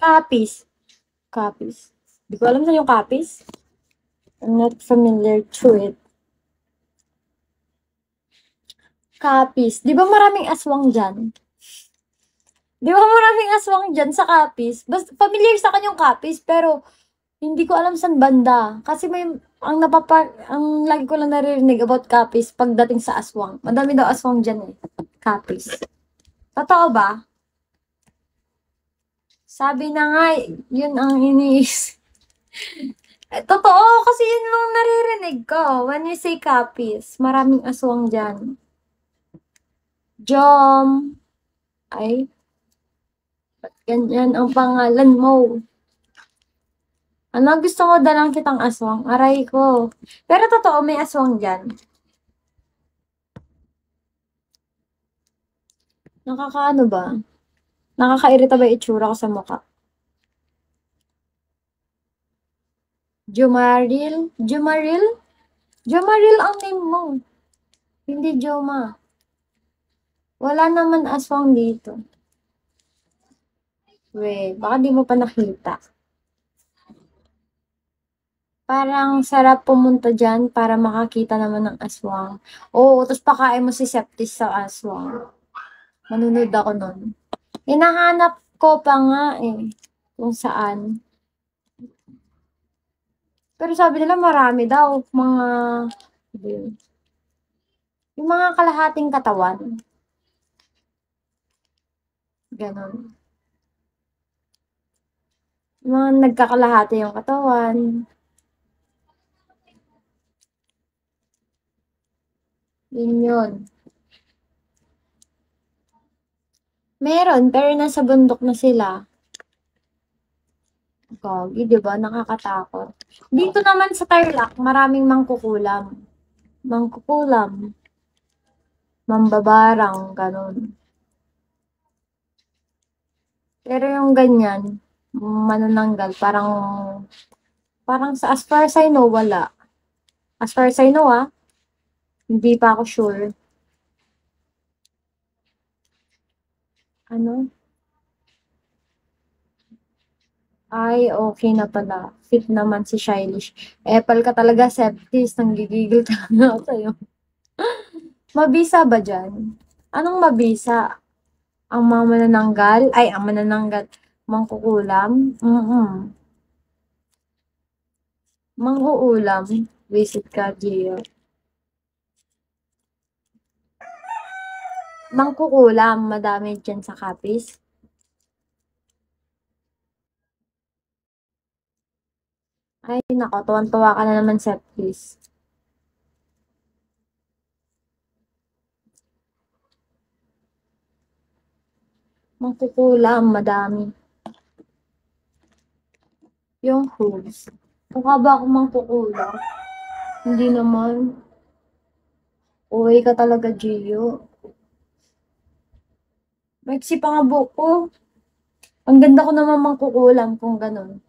Kapis. Kapis. Di ko alam sa yung kapis. I'm not familiar to it. Kapis. Di ba maraming aswang dyan? Di ba maraming aswang dyan sa kapis? Basta familiar sa akin yung kapis, pero hindi ko alam saan banda. Kasi ang lagi ko lang naririnig about kapis pagdating sa aswang. Madami daw aswang dyan eh. Kapis. Totoo ba? Sabi na nga, yun ang iniis. Totoo, kasi yun lang naririnig ko. When you say kapis, maraming aswang dyan. Jom. Ay, ba't ganyan ang pangalan mo? Ano, gusto mo dalang kitang aswang? Aray ko. Pero totoo, may aswang dyan. Nakakaano ba? Nakakairita ba yung itsura ko sa mukha? Jumaril? Jumaril? Jumaril ang name mo. Hindi Joma. Wala naman aswang dito. We, baka di mo pa nakita. Parang sarap pumunta dyan para makakita naman ng aswang. Oo, tapos pakain mo si Septis sa aswang. Manunod ako nun. Hinahanap ko pa nga eh, kung saan. Pero sabi nila marami daw, mga, yung mga kalahating katawan. Ganon. Yung mga nagkakalahati yung katawan. Yun yun. Meron, pero nasa bundok na sila. Gagi, di ba? Nakakatakot. Dito naman sa Tarlac, maraming mangkukulam. Mangkukulam. Mambabarang, ganun. Pero yung ganyan, manananggal, parang as far as I know, wala. As far as I know, hindi pa ako sure. Ano? Ay, okay na pala. Fit naman si Shylish. Epal ka talaga, Septis. Nanggigigil talaga ako sa'yo. Mabisa ba dyan? Anong mabisa? Ang mga manananggal? Ay, ang manananggal. Mangkukulam? Manghuulam. Visit ka, Gio. Mangkukulam. Madami dyan sa Capiz. Ay, nako. Tuwan-tuwa ka na naman, Septis. Mangkukulam. Madami. Yung hooves. Mukha ba akong mangkukulam? Hindi naman. Uy ka talaga, Gio. Maiksi pa nga buhok ko. Ang ganda ko naman mangkukulam kung ganun.